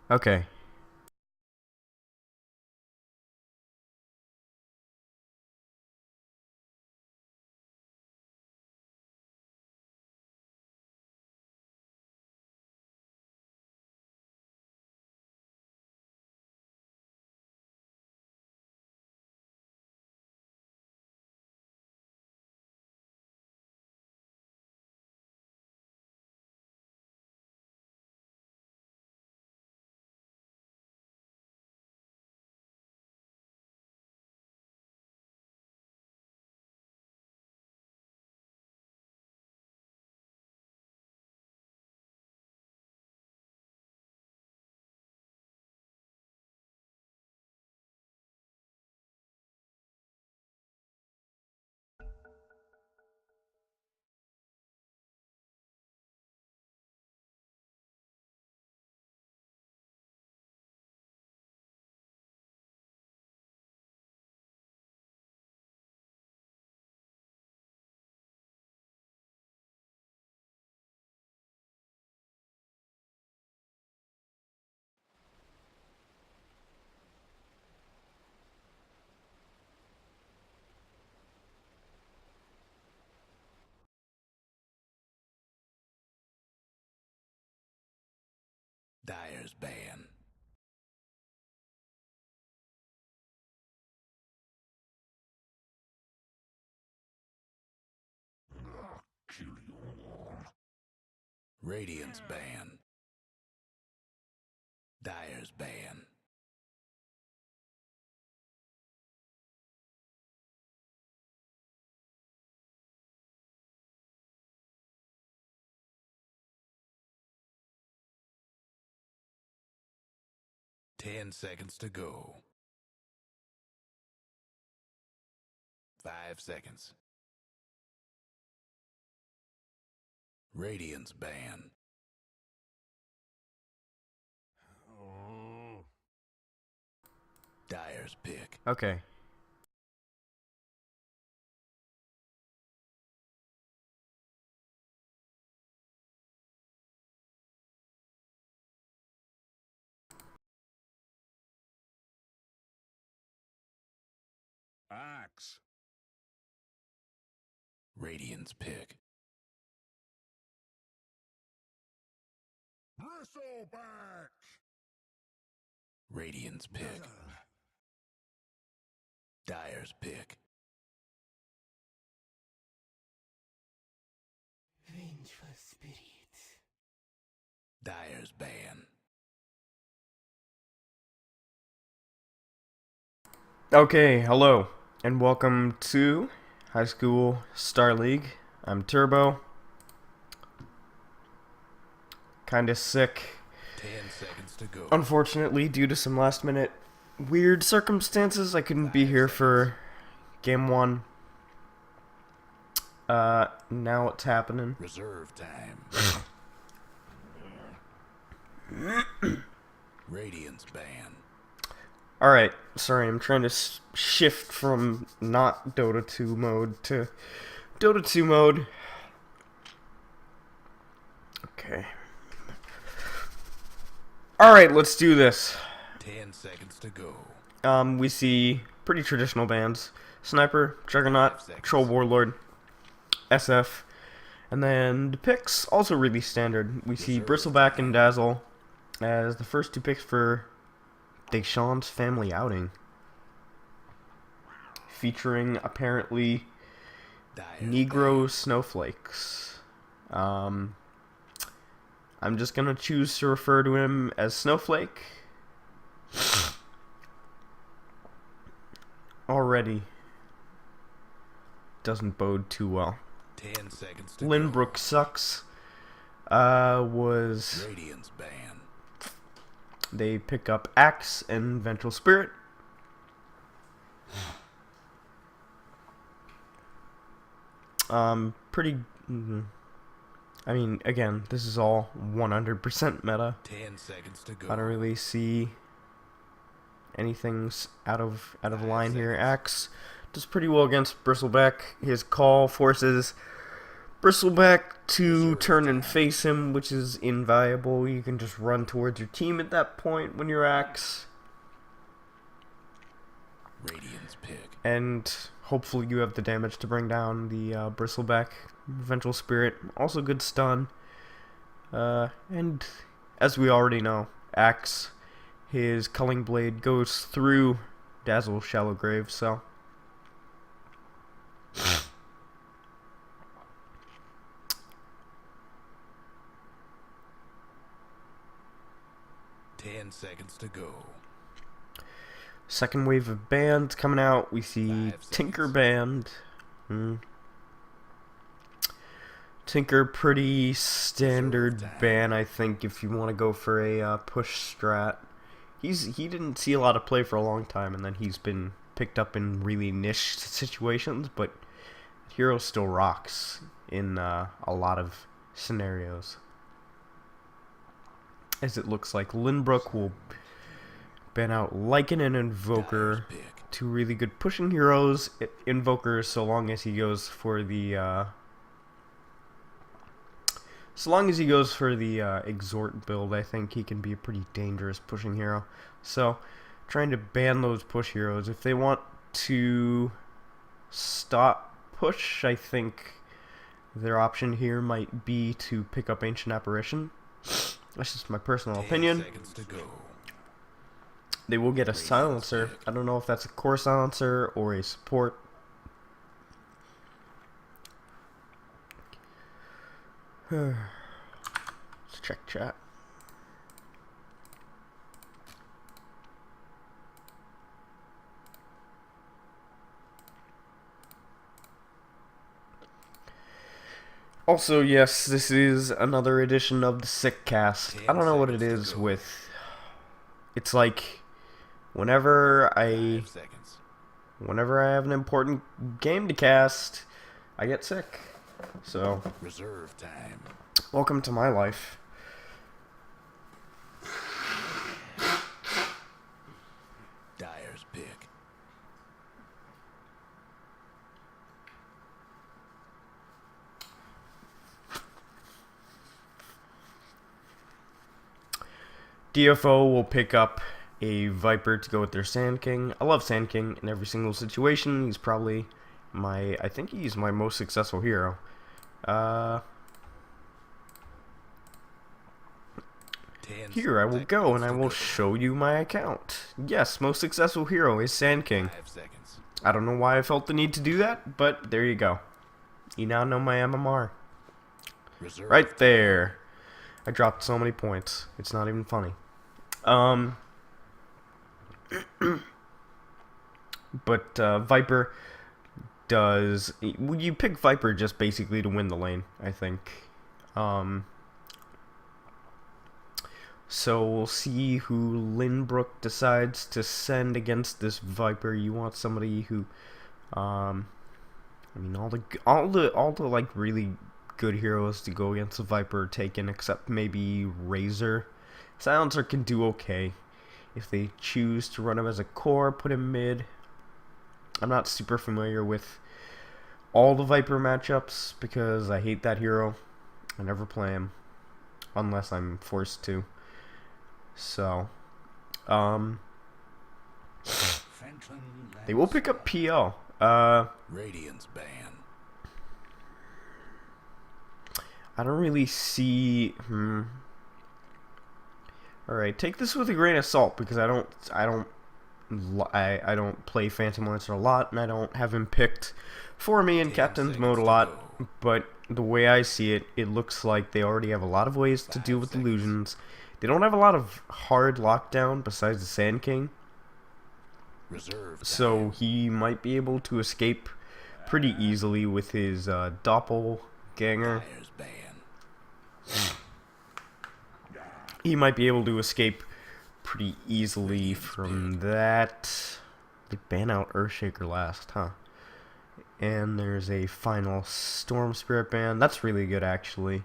Okay. Dyer's ban. Kill you all. Radiant's ban. Dyer's ban. Ten seconds to go. 5 seconds. Radiant's ban. Dyer's pick. Okay. Axe. Radiant's pick. Bristleback. Radiant's pick. Dyer's pick. Vengeful spirits. Dyer's ban. Okay, hello, and welcome to High School Star League. I'm Turbo. Kinda sick. 10 seconds to go. Unfortunately, due to some last minute weird circumstances, I couldn't be here for game 1. Now it's happening. Reserve time. Radiant's ban. Alright, sorry, I'm trying to shift from not Dota 2 mode to Dota 2 mode. Okay. Alright, let's do this. 10 seconds to go. We see pretty traditional bands. Sniper, Juggernaut, Troll Warlord, SF, and then the picks, also really standard. We see Bristleback and Dazzle as the first 2 picks for Deshawn's Family Outing. Featuring, apparently, Negro Snowflakes. I'm just gonna choose to refer to him as Snowflake. Already doesn't bode too well. 10 seconds to Lynbrook go. sucks. Radiant's ban. They pick up Axe and Vengeful Spirit. Pretty. I mean, again, this is all 100% meta. 10 seconds to go. I don't really see anything's out of line here. Axe does pretty well against Bristleback. His call forces Bristleback to turn and face him, which is invaluable. You can just run towards your team at that point when you're Axe. Radiant's pick. And hopefully you have the damage to bring down the Bristleback. Vengeful Spirit, also good stun. And as we already know, Axe, his Culling Blade goes through Dazzle's Shallow Grave, so... 10 seconds to go. Second wave of bands coming out. We see 5 Tinker seconds. Band. Tinker, pretty standard ban, I think, if you want to go for a push strat. He didn't see a lot of play for a long time, and then he's been picked up in really niche situations, but hero still rocks in a lot of scenarios. As it looks like Lynbrook will ban out Lycan and Invoker, two really good pushing heroes. Invoker, so long as he goes for the Exhort build, I think he can be a pretty dangerous pushing hero. So, trying to ban those push heroes. If they want to stop push, I think their option here might be to pick up Ancient Apparition. That's just my personal opinion. They will get a silencer. I don't know if that's a core silencer or a support. Let's check chat. Also, yes, this is another edition of the SICKCAST. I don't know what it is with... It's like, whenever I have an important game to cast, I get sick. So, Reserve time. welcome to my life. Dyer's pick. DFO will pick up a Viper to go with their Sand King. I love Sand King in every single situation. He's probably I think he's my most successful hero. Here I will go and I will show you my account. Yes, most successful hero is Sand King. 5 seconds. I don't know why I felt the need to do that, but there you go. You now know my MMR. Reserve. Right there. I dropped so many points. It's not even funny. But Viper does... You pick Viper just basically to win the lane, I think. So we'll see who Lynbrook decides to send against this Viper. You want somebody who... I mean, all the like really good heroes to go against the Viper are taken, except maybe Razor. Silencer can do okay if they choose to run him as a core, put him mid. I'm not super familiar with all the Viper matchups because I hate that hero. I never play him unless I'm forced to. So, they will pick up PL. Radiant's ban. I don't really see. Alright, take this with a grain of salt because I don't play Phantom Lancer a lot, and I don't have him picked for me in Captain's mode a lot. But the way I see it, it looks like they already have a lot of ways to deal with illusions. They don't have a lot of hard lockdown besides the Sand King, Reserve. so he might be able to escape pretty easily with his doppelganger. Dyer's ban. He might be able to escape pretty easily from that. They ban out Earthshaker last, huh? And there's a final Storm Spirit ban. That's really good, actually.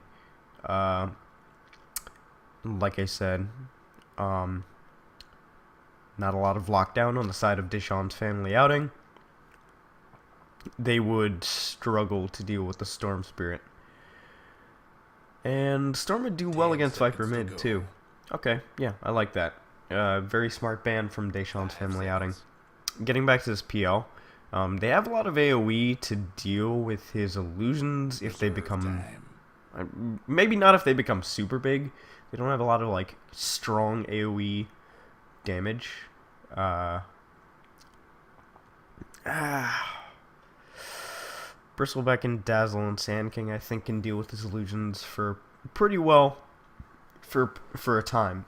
Like I said, not a lot of lockdown on the side of Dishon's family outing. They would struggle to deal with the Storm Spirit. And Storm would do well 10 against Viper seconds to mid, go. too. Okay, yeah, I like that. Very smart ban from Deshawn's 5 family outing. seconds. Getting back to this PL, they have a lot of AoE to deal with his illusions if they Reserve become... time. maybe not if they become super big. They don't have a lot of, like, strong AoE damage. Bristleback and Dazzle and Sand King, I think, can deal with his illusions for pretty well for a time.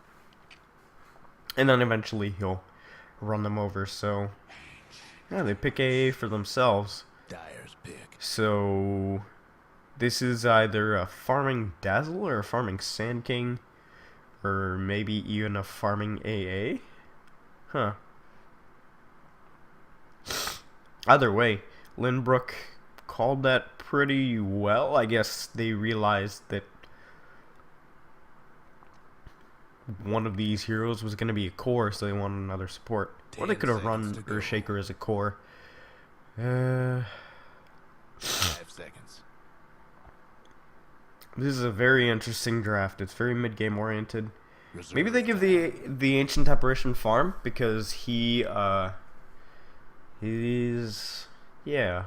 And then eventually he'll run them over, so... yeah, they pick AA for themselves. Dyer's pick. So... this is either a farming Dazzle or a farming Sand King. Or maybe even a farming AA? Huh. Either way, Lynbrook called that pretty well. I guess they realized that one of these heroes was going to be a core, so they wanted another support. Or they 10 could have seconds run to go. Earthshaker as a core. 5 seconds. This is a very interesting draft. It's very mid-game oriented. Reserve Maybe they give time. the Ancient Apparition farm because he's yeah.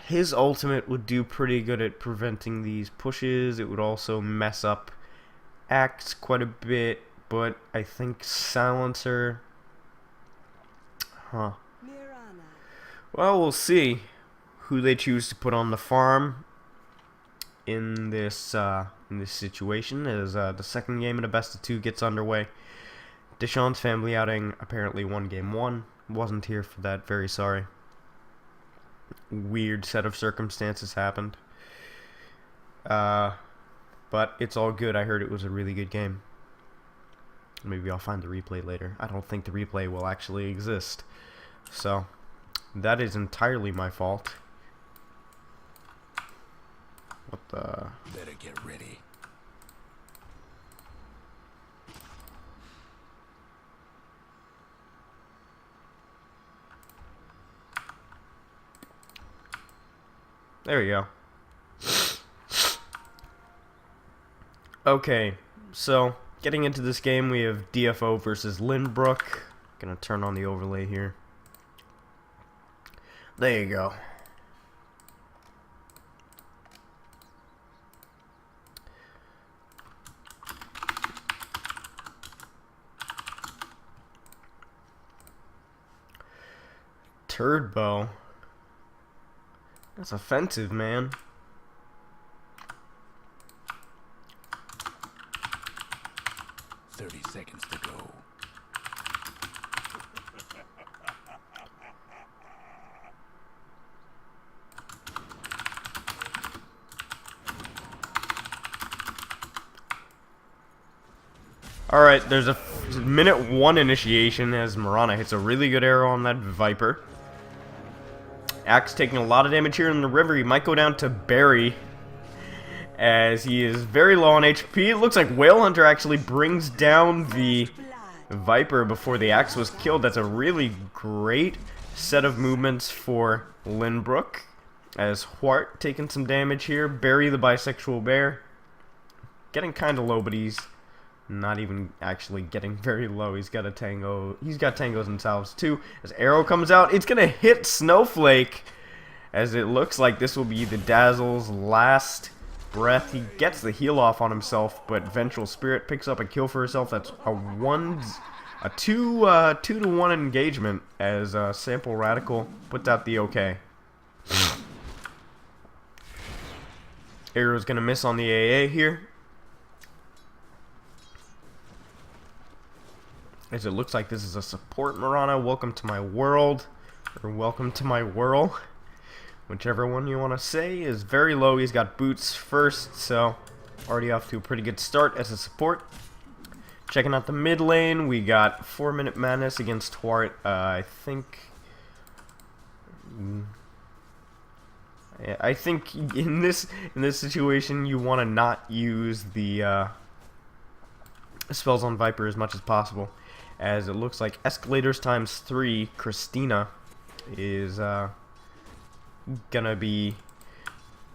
His ultimate would do pretty good at preventing these pushes. It would also mess up Axe quite a bit, but I think Silencer. Huh. Well, we'll see who they choose to put on the farm in this situation as the second game in a best of 2 gets underway. Deshawn's family outing apparently won game 1. Wasn't here for that. Very sorry. Weird set of circumstances happened. But it's all good. I heard it was a really good game. Maybe I'll find the replay later. I don't think the replay will actually exist. So, that is entirely my fault. What the... Better get ready. There we go. Okay, so getting into this game, we have DFO versus Lynbrook. Gonna turn on the overlay here. There you go. Turbo. That's offensive, man. Thirty seconds to go. Alright, there's a minute 1 initiation as Marana hits a really good arrow on that Viper. Axe taking a lot of damage here in the river. He might go down to Barry as he is very low on HP. It looks like Whale Hunter actually brings down the Viper before the Axe was killed. That's a really great set of movements for Lynbrook as Hwart taking some damage here. Barry the bisexual bear getting kind of low, but he's not even actually getting very low. He's got a tango. He's got tangos and salves too. As arrow comes out, it's gonna hit Snowflake. As it looks like this will be the Dazzle's last breath. He gets the heal off on himself, but Vengeful Spirit picks up a kill for herself. That's a 2-to-1 engagement as Sample Radical puts out the OK. Arrow's gonna miss on the AA here. As it looks like this is a support Marana. Welcome to my world. Or welcome to my whirl. Whichever one you want to say is very low. He's got boots first, so already off to a pretty good start as a support. Checking out the mid lane, we got 4-minute madness against Hwart. I think in this situation you want to not use the spells on Viper as much as possible, as it looks like Escalators ×3 Christina is gonna be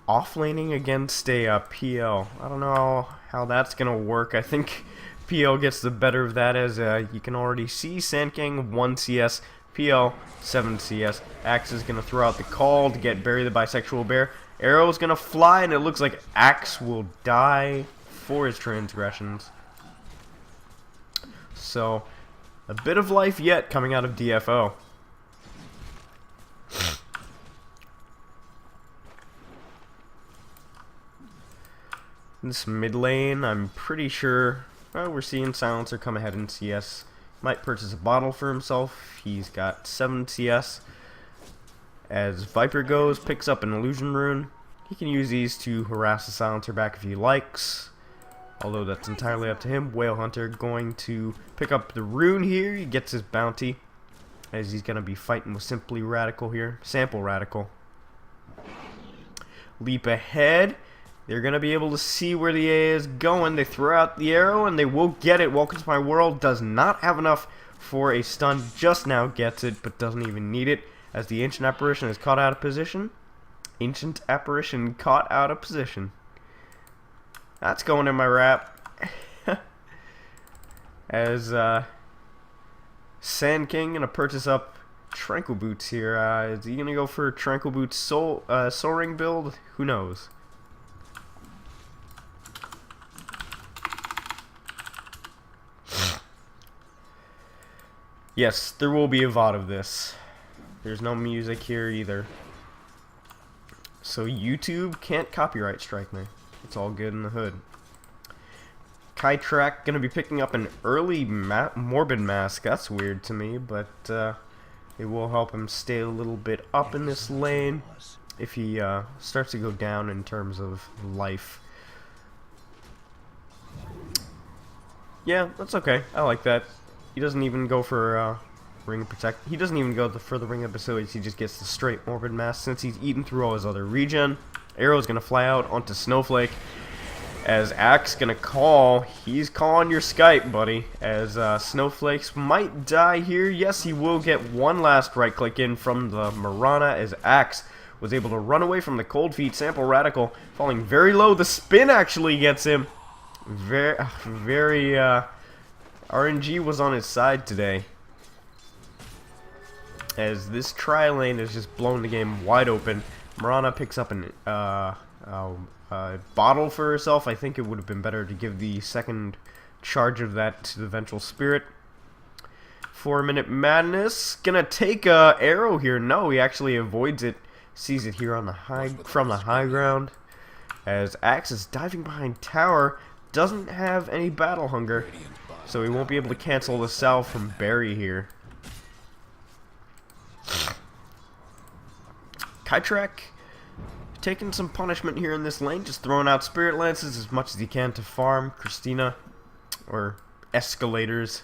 Off-laning against a PL. I don't know how that's going to work. I think PL gets the better of that, as you can already see Sand King 1 CS, PL 7 CS. Axe is going to throw out the call to get Barry the Bisexual Bear. Arrow is going to fly, and it looks like Axe will die for his transgressions. So, a bit of life yet coming out of DFO. This mid lane, I'm pretty sure we're seeing Silencer come ahead in CS. Might purchase a bottle for himself. He's got 7 CS. As Viper goes, picks up an Illusion Rune. He can use these to harass the Silencer back if he likes, although that's entirely up to him. Whale Hunter going to pick up the rune here. He gets his bounty, as he's going to be fighting with Simply Radical here. Sample Radical. Leap ahead. They're going to be able to see where the A is going. They throw out the arrow, and they will get it. Welcome to My World does not have enough for a stun. Just now gets it, but doesn't even need it, as the Ancient Apparition is caught out of position. Ancient Apparition caught out of position. That's going in my rap. As Sand King going to purchase up Tranquil Boots here. Is he going to go for Tranquil Boots Soaring build? Who knows? Yes, there will be a VOD of this. There's no music here either. So YouTube can't copyright strike me. It's all good in the hood. Kytrak gonna be picking up an early Morbid Mask. That's weird to me, but it will help him stay a little bit up in this lane if he starts to go down in terms of life. Yeah, that's okay. I like that. He doesn't even go for Ring of Protect. He doesn't even go for the Ring of Basilius. He just gets the straight Morbid Mask since he's eaten through all his other regen. Arrow's gonna fly out onto Snowflake. As Axe gonna call. He's calling your Skype, buddy. As Snowflakes might die here. Yes, he will get one last right click in from the Mirana, as Axe was able to run away from the Cold Feet. Sample Radical falling very low. The spin actually gets him. Very RNG was on his side today, as this tri-lane has just blown the game wide open. Mirana picks up an bottle for herself. I think it would have been better to give the second charge of that to the Vengeful Spirit. 4-minute madness. Gonna take a arrow here. No, he actually avoids it. Sees it here on the from the high ground. As Axe is diving behind tower. Doesn't have any battle hunger, so he won't be able to cancel the salve from Barry here. Kytrak taking some punishment here in this lane, just throwing out Spirit Lances as much as he can to farm Christina, or Escalators.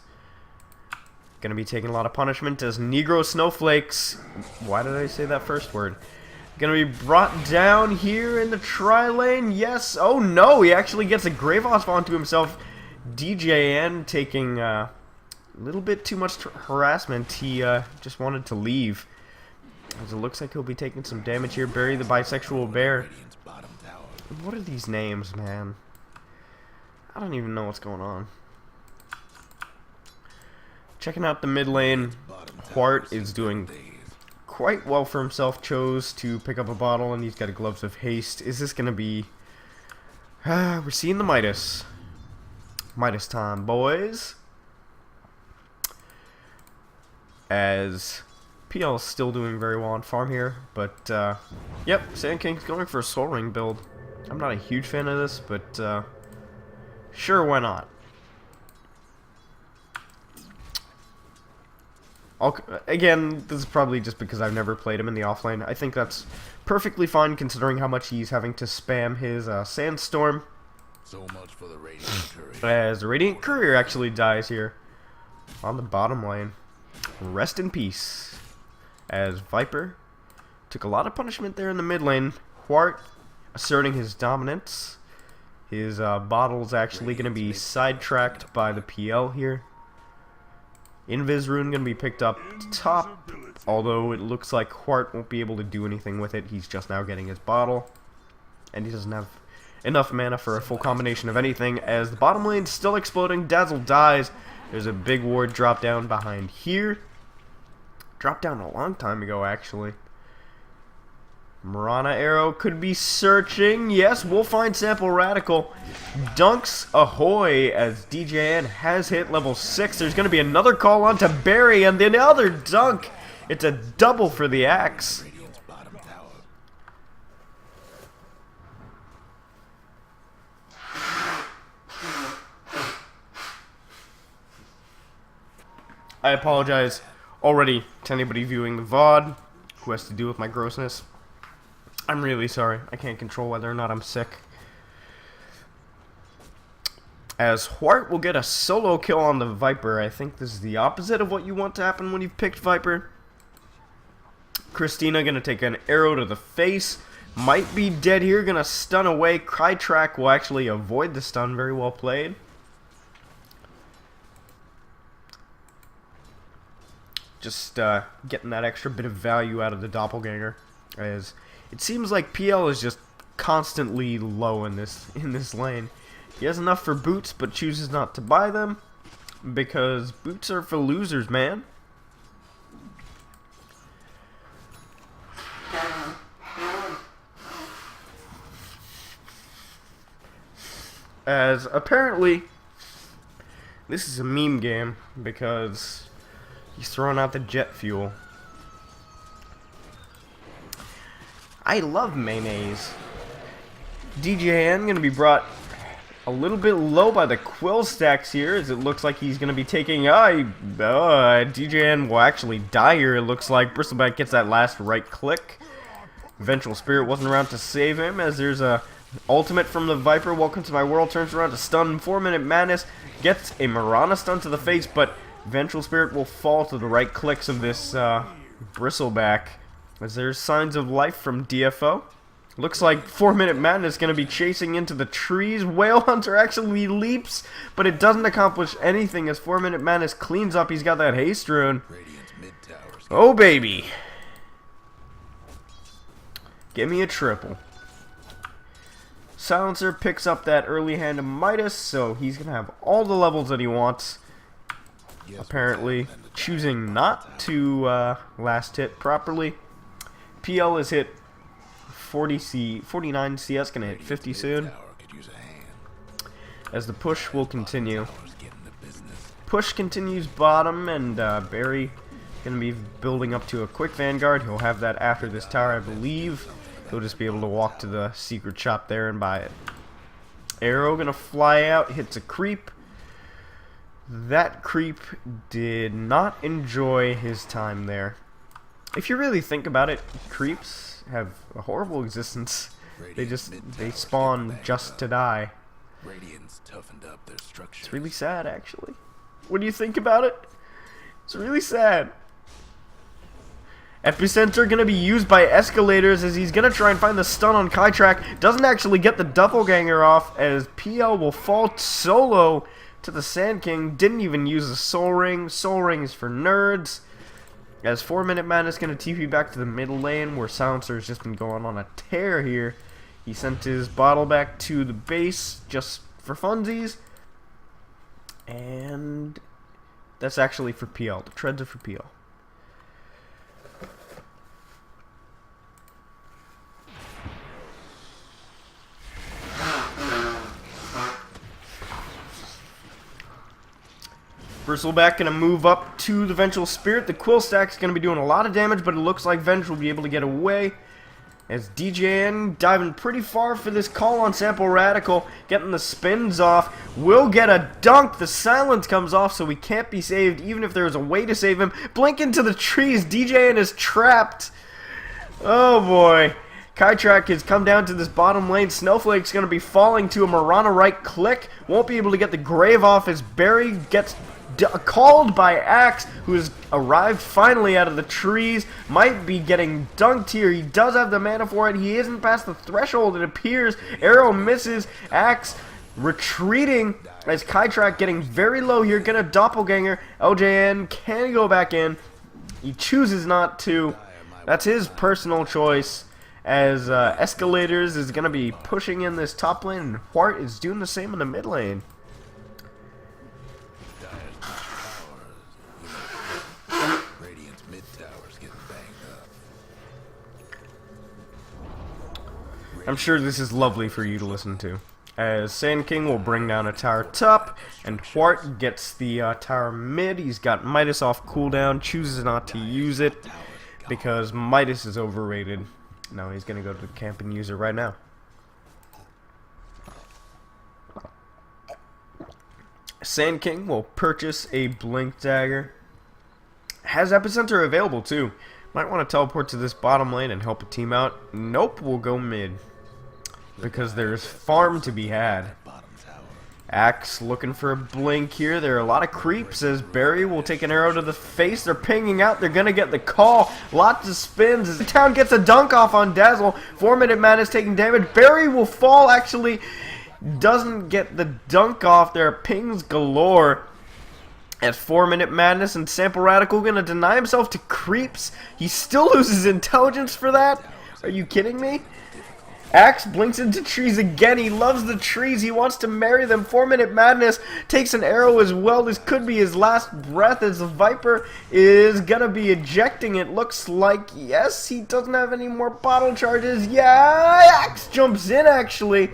Gonna be taking a lot of punishment as Negro Snowflakes. Why did I say that first word? Gonna be brought down here in the tri-lane. Yes. Oh no, he actually gets a Grave Wasp onto himself. DJN taking a little bit too much harassment. He just wanted to leave, as it looks like he'll be taking some damage here. Barry the Bisexual Bear. What are these names, man? I don't even know what's going on. Checking out the mid lane. Hwart is doing quite well for himself. Chose to pick up a bottle, and he's got a Gloves of Haste. Is this gonna be... we're seeing the Midas. Midas time, boys. As PL is still doing very well on farm here, but yep, Sand King's going for a Soul Ring build. I'm not a huge fan of this, but sure, why not? Again, this is probably just because I've never played him in the offlane. I think that's perfectly fine considering how much he's having to spam his Sandstorm. So much for the Radiant Courier. As the Radiant Courier actually dies here on the bottom lane. Rest in peace. As Viper took a lot of punishment there in the mid lane. Hwart asserting his dominance. His bottle's actually going to be sidetracked by the PL here. Invis Rune going to be picked up top, although it looks like Hwart won't be able to do anything with it. He's just now getting his bottle. and he doesn't have enough mana for a full combination of anything. As the bottom lane's still exploding, Dazzle dies. There's a big ward drop down behind here. Dropped down a long time ago, actually. Marana Arrow could be searching. Yes, we'll find Sample Radical. Dunks ahoy as DJN has hit level 6. There's going to be another call on to Barry and then another dunk. It's a double for the Axe. Radiant's bottom tower. I apologize already to anybody viewing the VOD who has to deal with my grossness. I'm really sorry. I can't control whether or not I'm sick. As Hwart will get a solo kill on the Viper. I think this is the opposite of what you want to happen when you've picked Viper. Christina gonna take an arrow to the face. Might be dead here. Gonna stun away. Krytrak will actually avoid the stun. Very well played. Just getting that extra bit of value out of the Doppelganger. As it seems like PL is just constantly low in this lane. He has enough for boots, but chooses not to buy them because boots are for losers, man. As apparently this is a meme game because he's throwing out the jet fuel. I love mayonnaise. DJN going to be brought a little bit low by the quill stacks here, as it looks like he's going to be taking... DJN will actually die here, it looks like. Bristleback gets that last right click. Vengeful Spirit wasn't around to save him, as there's a ultimate from the Viper. Welcome to my world. Turns around to stun. 4-minute madness. Gets a Marana stun to the face, but Vengeful Spirit will fall to the right clicks of this Bristleback. As there's signs of life from DFO. Looks like 4-minute madness is going to be chasing into the trees. Whale Hunter actually leaps, but it doesn't accomplish anything as 4-minute madness cleans up. He's got that haste rune. Radiant's mid tower's Oh baby. Give me a triple. Silencer picks up that early hand of Midas, so he's going to have all the levels that he wants. Apparently choosing not to last hit properly. PL is hit 49 CS, gonna hit 50 soon. As the push will continue. Push continues bottom, and Barry gonna be building up to a quick vanguard. He'll have that after this tower, I believe. He'll just be able to walk to the secret shop there and buy it. Arrow gonna fly out, hits a creep. That creep did not enjoy his time there. If you really think about it, creeps have a horrible existence. They spawn just to die. Radiant's toughened up their structure. It's really sad, actually. When you think about it, it's really sad. Epicenter gonna be used by escalators as he's gonna try and find the stun on Krytrak. Doesn't actually get the doppelganger off as PL will fall solo to the Sand King. Didn't even use the Soul Ring. Soul Ring is for nerds. As 4-minute man is going to TP back to the middle lane where Silencer has just been going on a tear here. He sent his bottle back to the base just for funsies. And that's actually for PL. The treads are for PL. Bristleback going to move up to the Vengeful Spirit. The Quill Stack's going to be doing a lot of damage, but it looks like Venge will be able to get away. As DJN diving pretty far for this call on Sample Radical. Getting the spins off. Will get a dunk. The silence comes off, so he can't be saved, even if there was a way to save him. Blink into the trees. DJN is trapped. Oh boy. Krytrak has come down to this bottom lane. Snowflake's going to be falling to a Marana right click. Won't be able to get the grave off as Barry gets called by Axe, who has arrived finally out of the trees. Might be getting dunked here. He does have the mana for it. He isn't past the threshold, it appears. Arrow misses. Axe retreating as Krytrak getting very low here. Gonna doppelganger. LJN can go back in. He chooses not to. That's his personal choice. as Escalators is going to be pushing in this top lane, and Hwart is doing the same in the mid lane. Radiant's mid tower's getting banged up. I'm sure this is lovely for you to listen to, as Sand King will bring down a tower top, and Hwart gets the tower mid. He's got Midas off cooldown, chooses not to use it because Midas is overrated. No, he's gonna go to the camp and use it right now. Sand King will purchase a Blink Dagger. Has Epicenter available too. Might want to teleport to this bottom lane and help a team out. Nope, we'll go mid, because there's farm to be had. Axe looking for a blink here. There are a lot of creeps as Barry will take an arrow to the face. They're pinging out. They're going to get the call. Lots of spins as the town gets a dunk off on Dazzle. 4-minute man is taking damage. Barry will fall. Actually doesn't get the dunk off. There are pings galore. At 4-minute madness, and Sample Radical going to deny himself to creeps. He still loses intelligence for that? Are you kidding me? Axe blinks into trees again. He loves the trees. He wants to marry them. 4-minute madness takes an arrow as well. This could be his last breath as the Viper is going to be ejecting. It looks like, yes, he doesn't have any more bottle charges. Yeah, Axe jumps in actually.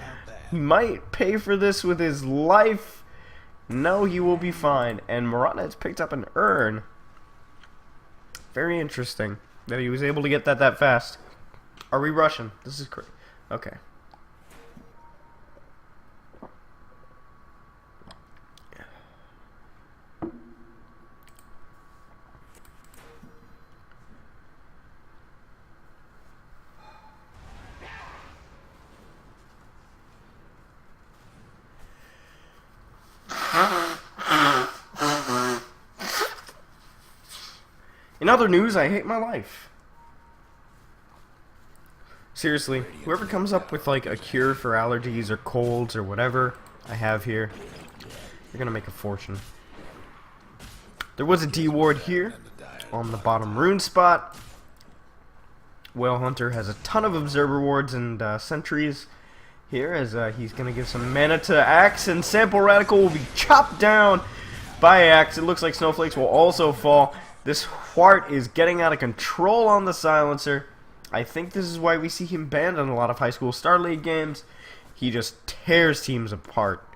He might pay for this with his life. No, he will be fine. And Murata has picked up an urn. Very interesting that he was able to get that fast. Are we rushing? This is crazy. Okay. In other news, I hate my life. Seriously, whoever comes up with like a cure for allergies or colds or whatever I have here, you're gonna make a fortune. There was a D ward here on the bottom rune spot. Whale Hunter has a ton of observer wards and sentries here as he's gonna give some mana to Axe, and Sample Radical will be chopped down by Axe. It looks like Snowflakes will also fall. This Hwart is getting out of control on the silencer. I think this is why we see him banned on a lot of high school Star League games. He just tears teams apart.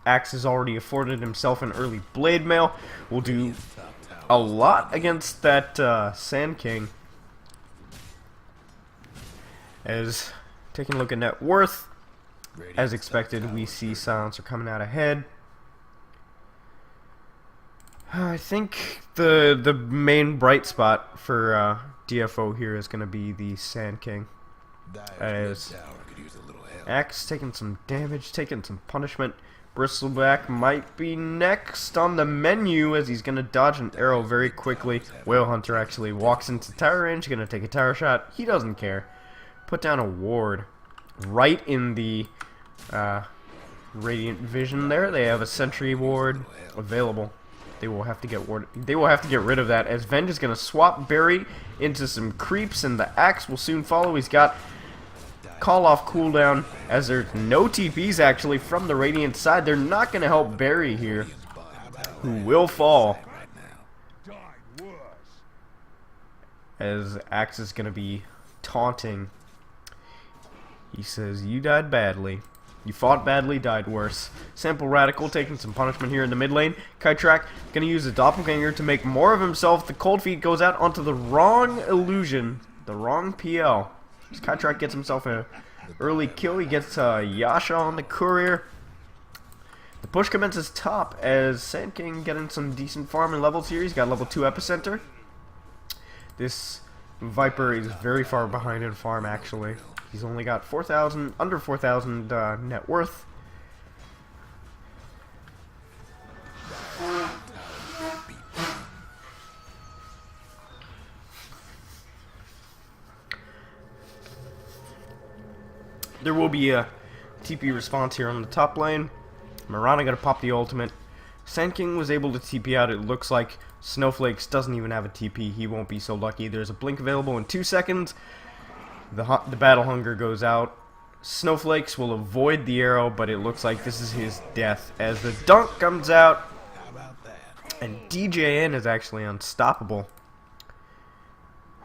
Axe has already afforded himself an early Blade Mail. Will do a lot against that Sand King. As taking a look at net worth, as expected, we see Silencer coming out ahead. I think the main bright spot for DFO here is going to be the Sand King. As Axe taking some damage, taking some punishment. Bristleback might be next on the menu as he's going to dodge an arrow very quickly. Whale Hunter actually walks into tower range, going to take a tower shot. He doesn't care. Put down a ward right in the Radiant Vision there. They have a sentry ward available. They will have to get rid of that as Venge is going to swap Barry into some creeps, and the Axe will soon follow. He's got call off cooldown as there's no TPs actually from the Radiant side. They're not going to help Barry here, who will fall as Axe is going to be taunting. He says, "You died badly. You fought badly, died worse." Sample Radical taking some punishment here in the mid lane. Kytrak going to use a doppelganger to make more of himself. The cold feet goes out onto the wrong illusion, the wrong PL. Kytrak gets himself an early kill. He gets Yasha on the courier. The push commences top as Sand King getting some decent farm and levels here. He's got level 2 epicenter. This Viper is very far behind in farm actually. He's only got 4,000, under 4,000 net worth. There will be a TP response here on the top lane. Mirana gonna pop the ultimate. Sand King was able to TP out, it looks like, Snowflakes doesn't even have a TP. He won't be so lucky. There's a blink available in 2 seconds. The battle hunger goes out. Snowflakes will avoid the arrow, but it looks like this is his death as the dunk comes out. And DJN is actually unstoppable.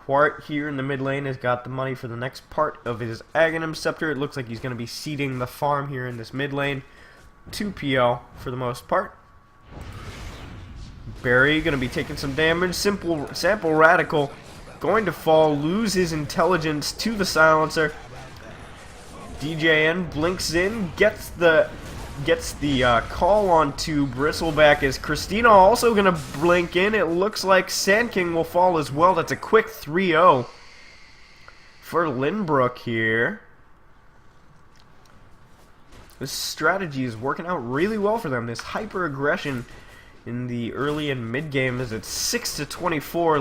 Hwart here in the mid lane has got the money for the next part of his Aghanim Scepter. It looks like he's going to be seeding the farm here in this mid lane. 2 PL for the most part. Barry going to be taking some damage. Sample Radical going to fall, lose his intelligence to the silencer. DJN blinks in, gets the call onto Bristleback as Christina also going to blink in. It looks like Sand King will fall as well. That's a quick 3-0 for Lynbrook here. This strategy is working out really well for them. This hyper aggression in the early and mid game is at 6-24.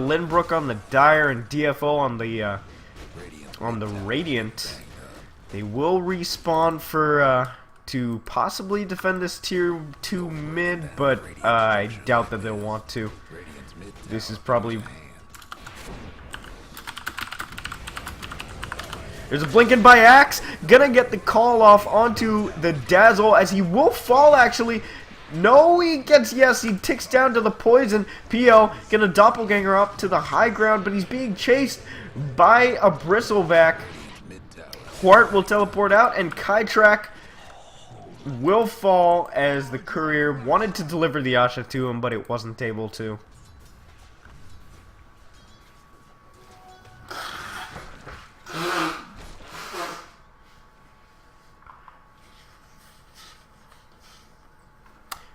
Lynbrook on the Dire and DFO on the Radiant. They will respawn for to possibly defend this tier 2 mid, but I doubt that they'll want to. This is probably... There's a blinking by Axe. Gonna get the call off onto the Dazzle as he will fall actually. No, he gets, yes, he ticks down to the poison. PL gonna doppelganger up to the high ground, but he's being chased by a Bristleback. Hwart will teleport out, and Kytrak will fall as the courier wanted to deliver the Asha to him, but it wasn't able to.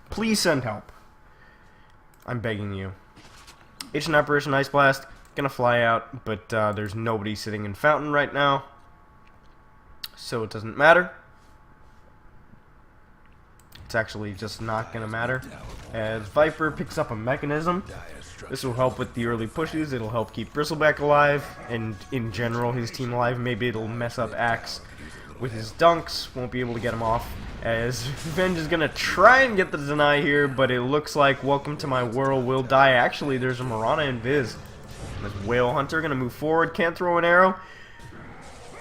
Please send help. I'm begging you. Ancient Apparition Ice Blast, gonna fly out, but there's nobody sitting in Fountain right now, so it doesn't matter. It's actually just not gonna matter. As Viper picks up a mechanism, this will help with the early pushes. It'll help keep Bristleback alive, and in general his team alive. Maybe it'll mess up Axe with his dunks. Won't be able to get him off. As Venge is gonna try and get the deny here, but it looks like Welcome to My World will die. Actually, there's a Mirana and Viz. This Whale Hunter gonna move forward, can't throw an arrow.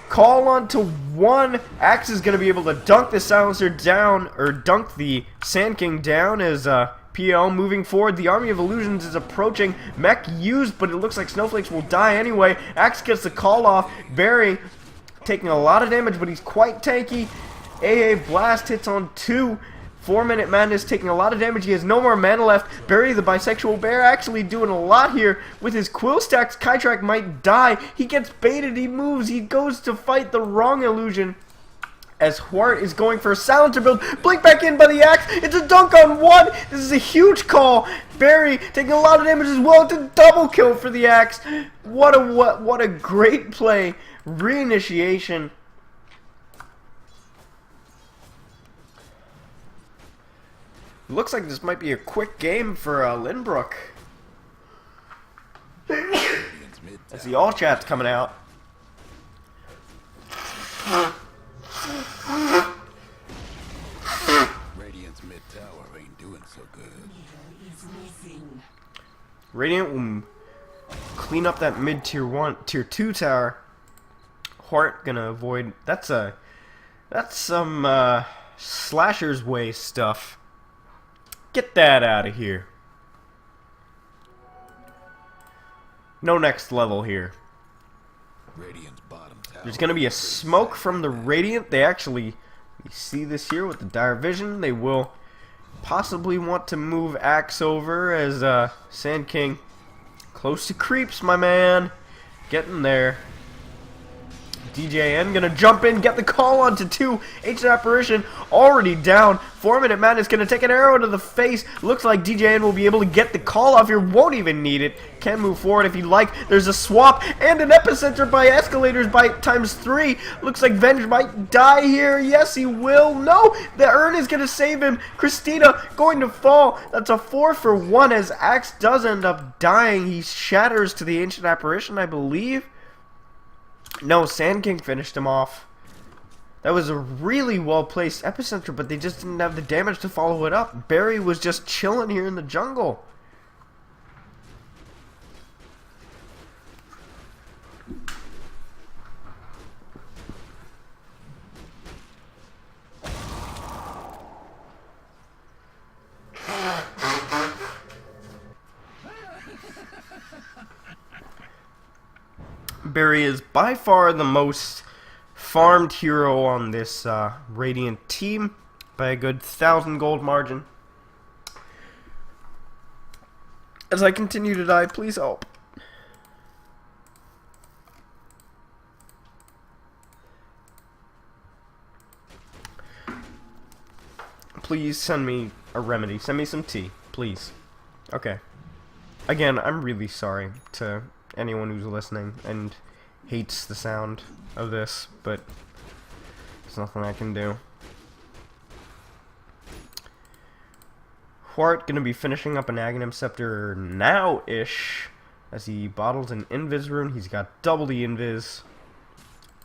Call on to 1. Axe is going to be able to dunk the Silencer down, or dunk the Sand King down as PL moving forward. The Army of Illusions is approaching. Mech used, but it looks like Snowflakes will die anyway. Axe gets the call off. Barry taking a lot of damage, but he's quite tanky. AA Blast hits on 2. 4-minute Madness taking a lot of damage. He has no more mana left. Barry the Bisexual Bear actually doing a lot here with his Quill Stacks. Kytrak might die. He gets baited. He moves. He goes to fight the wrong illusion as Hwart is going for a Silencer build. Blink back in by the Axe. It's a dunk on 1. This is a huge call. Barry taking a lot of damage as well. It's a double kill for the Axe. What a great play. Reinitiation. Looks like this might be a quick game for Lynbrook. As the all chat's coming out. Radiant's mid tower ain't doing so good. Radiant will clean up that mid tier 2 tower. Hwart gonna avoid. That's some Slasher's Way stuff. Get that out of here. No next level here. Radiant's bottom tower. There's going to be a smoke from the Radiant. They actually, you see this here with the Dire Vision. They will possibly want to move Axe over as Sand King close to creeps, my man. Getting there. DJN gonna jump in, get the call onto 2. Ancient Apparition already down. 4-minute Madness gonna take an arrow to the face. Looks like DJN will be able to get the call off here. Won't even need it. Can move forward if he'd like. There's a swap and an epicenter by escalators by ×3. Looks like Venge might die here. Yes, he will. No, the urn is gonna save him. Christina going to fall. That's a 4 for 1 as Axe does end up dying. He shatters to the Ancient Apparition, I believe. No, Sand King finished him off. That was a really well-placed epicenter, but they just didn't have the damage to follow it up. Barry was just chilling here in the jungle. Barry is by far the most farmed hero on this Radiant team by a good 1,000 gold margin. As I continue to die, please help. Please send me a remedy. Send me some tea, please. Okay. Again, I'm really sorry to anyone who's listening and hates the sound of this, but there's nothing I can do. Hwart gonna be finishing up an Aghanim Scepter now-ish as he bottles an Invis rune. He's got double the Invis.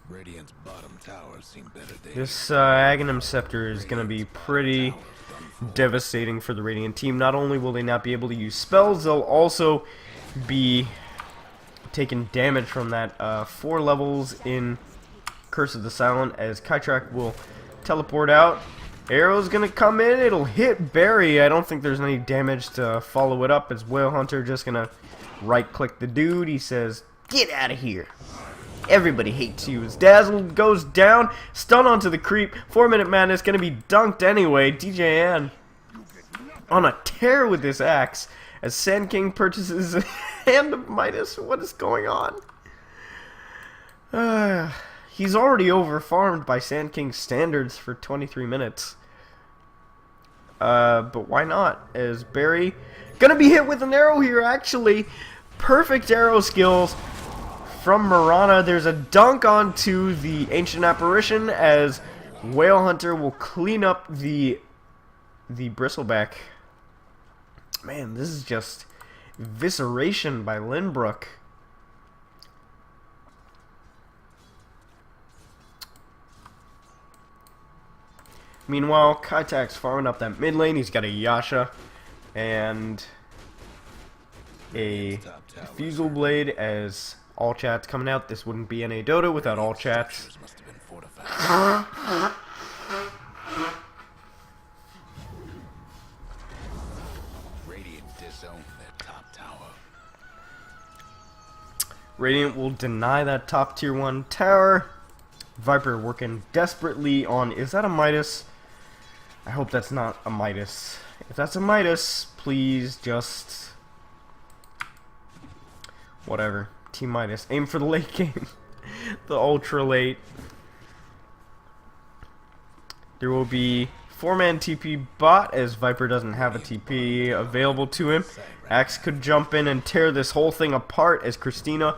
Radiant's bottom tower seen better days. This Aghanim Scepter is going to be pretty devastating for the Radiant team. Not only will they not be able to use spells, they'll also be taking damage from that 4 levels in Curse of the Silent, as Kytrak will teleport out. Arrow's going to come in. It'll hit Barry. I don't think there's any damage to follow it up, as Whale Hunter just going to right-click the dude. He says, "Get out of here. Everybody hates you." As Dazzle goes down, stun onto the creep. 4-minute madness gonna be dunked anyway. DJN on a tear with this axe as Sand King purchases a Hand of Midas. What is going on? He's already over-farmed by Sand King's standards for 23 minutes. But why not? As Barry gonna be hit with an arrow here, actually. Perfect arrow skills from Marana. There's a dunk onto the Ancient Apparition as Whale Hunter will clean up the Bristleback. Man, this is just evisceration by Lynbrook. Meanwhile, Kytak's farming up that mid lane. He's got a Yasha and a Fusel Blade as all chats coming out. This wouldn't be NA Dota without all chats. Radiant disown their top tower. Radiant will deny that top tier 1 tower. Viper working desperately on, is that a Midas? I hope that's not a Midas. If that's a Midas, please just whatever. Team Midas. Aim for the late game. The ultra late. There will be 4-man TP bot as Viper doesn't have a TP available to him. Axe could jump in and tear this whole thing apart as Christina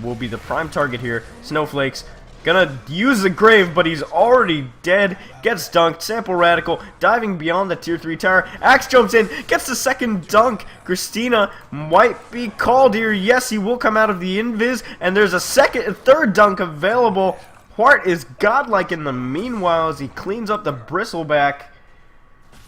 will be the prime target here. Snowflakes gonna use the grave, but he's already dead. Gets dunked. Sample Radical diving beyond the tier 3 tower. Axe jumps in, gets the second dunk. Christina might be called here. Yes, he will come out of the invis, and there's a third dunk available. Hwart is godlike in the meanwhile as he cleans up the Bristleback.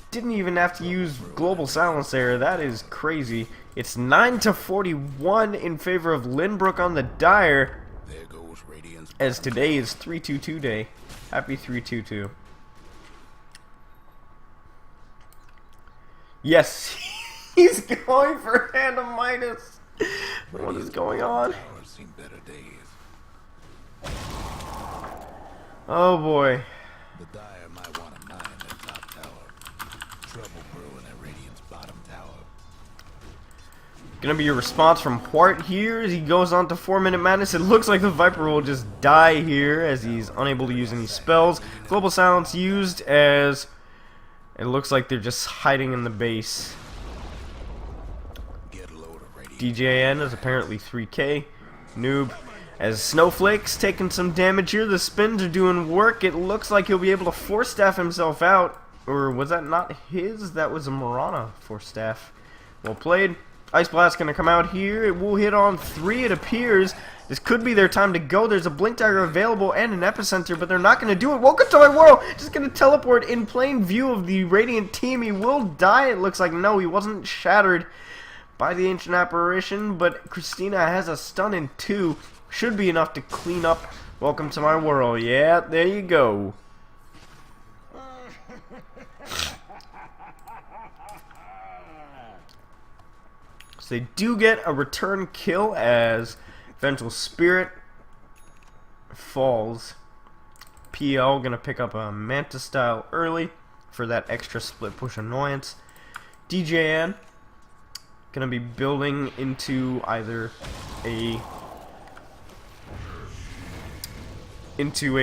Didn't even have to use Global Silence there. That is crazy. It's 9-41 in favor of Lynbrook on the Dire. There goes Radiant's As today is 322 day. Happy 322. Yes, he's going for Hand of Midas. What is going on? tower seen better days. Oh boy. The Dire might want to mine their top tower. Trouble brewing at Radiant's bottom tower. Gonna be a response from Hwart here as he goes on to 4-minute madness. It looks like the Viper will just die here as he's unable to use any spells. Global Silence used as it looks like they're just hiding in the base. Get a load of Radiant. DJN is apparently 3k. Noob. As Snowflake's taking some damage here, the spins are doing work. It looks like he'll be able to force staff himself out. Or was that not his? That was a Marana force staff. Well played. Ice Blast gonna come out here. It will hit on 3, it appears. This could be their time to go. There's a Blink Dagger available and an Epicenter, but they're not gonna do it. Welcome to my world! Just gonna teleport in plain view of the Radiant team. He will die, it looks like. No, he wasn't shattered by the Ancient Apparition, but Christina has a stun in 2. Should be enough to clean up. Welcome to my world. Yeah, there you go. So they do get a return kill as Vengeful Spirit falls. PL gonna pick up a Manta style early for that extra split push annoyance. DJN gonna be building into either a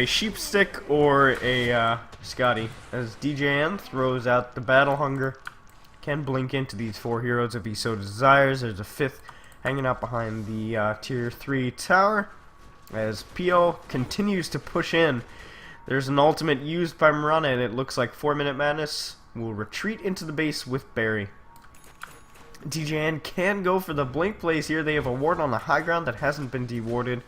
sheep stick or a Scotty, as DJN throws out the battle hunger. Can blink into these 4 heroes if he so desires. There's a 5th hanging out behind the tier 3 tower as PO continues to push in. There's an ultimate used by Marana, and it looks like 4-Minute Madness will retreat into the base with Barry. DJN can go for the blink plays here. They have a ward on the high ground that hasn't been dewarded.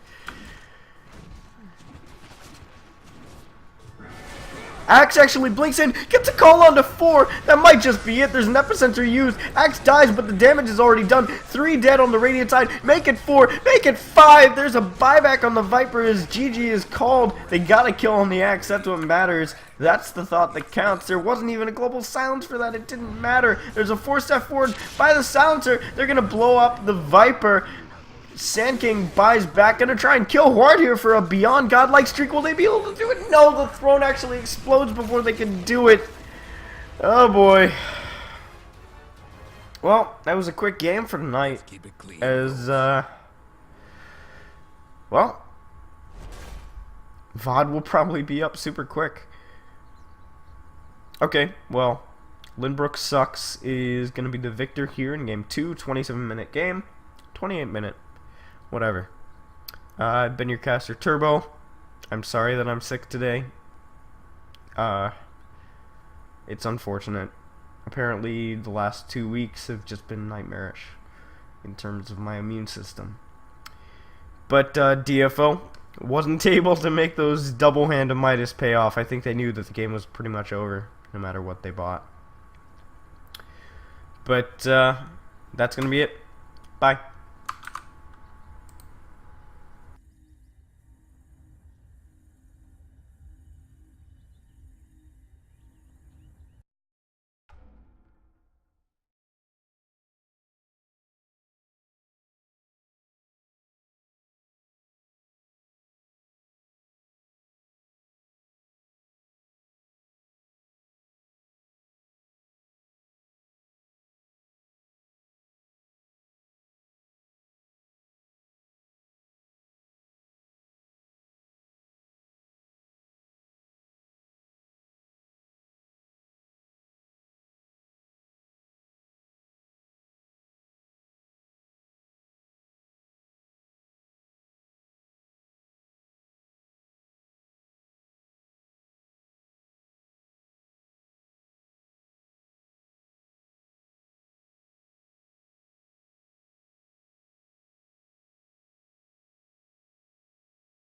Axe actually blinks in, gets a call on to 4. That might just be it. There's an epicenter used. Axe dies, but the damage is already done. 3 dead on the Radiant side. Make it 4. Make it 5. There's a buyback on the Viper as GG is called. They got a kill on the Axe. That's what matters. That's the thought that counts. There wasn't even a global silence for that. It didn't matter. There's a 4-step forward by the silencer. They're going to blow up the Viper. Sand King buys back, gonna try and kill Horde here for a beyond godlike streak. Will they be able to do it? No, the throne actually explodes before they can do it. Oh boy. Well, that was a quick game for tonight. Keep it clean. As well, VOD will probably be up super quick. Okay, well, Lynbrook sucks is gonna be the victor here in game 2, 27-minute game, 28-minute. Whatever. I've been your caster Turbo. I'm sorry that I'm sick today. It's unfortunate. Apparently the last 2 weeks have just been nightmarish in terms of my immune system. But DFO wasn't able to make those double hand of Midas pay off. I think they knew that the game was pretty much over no matter what they bought. But that's gonna be it. Bye.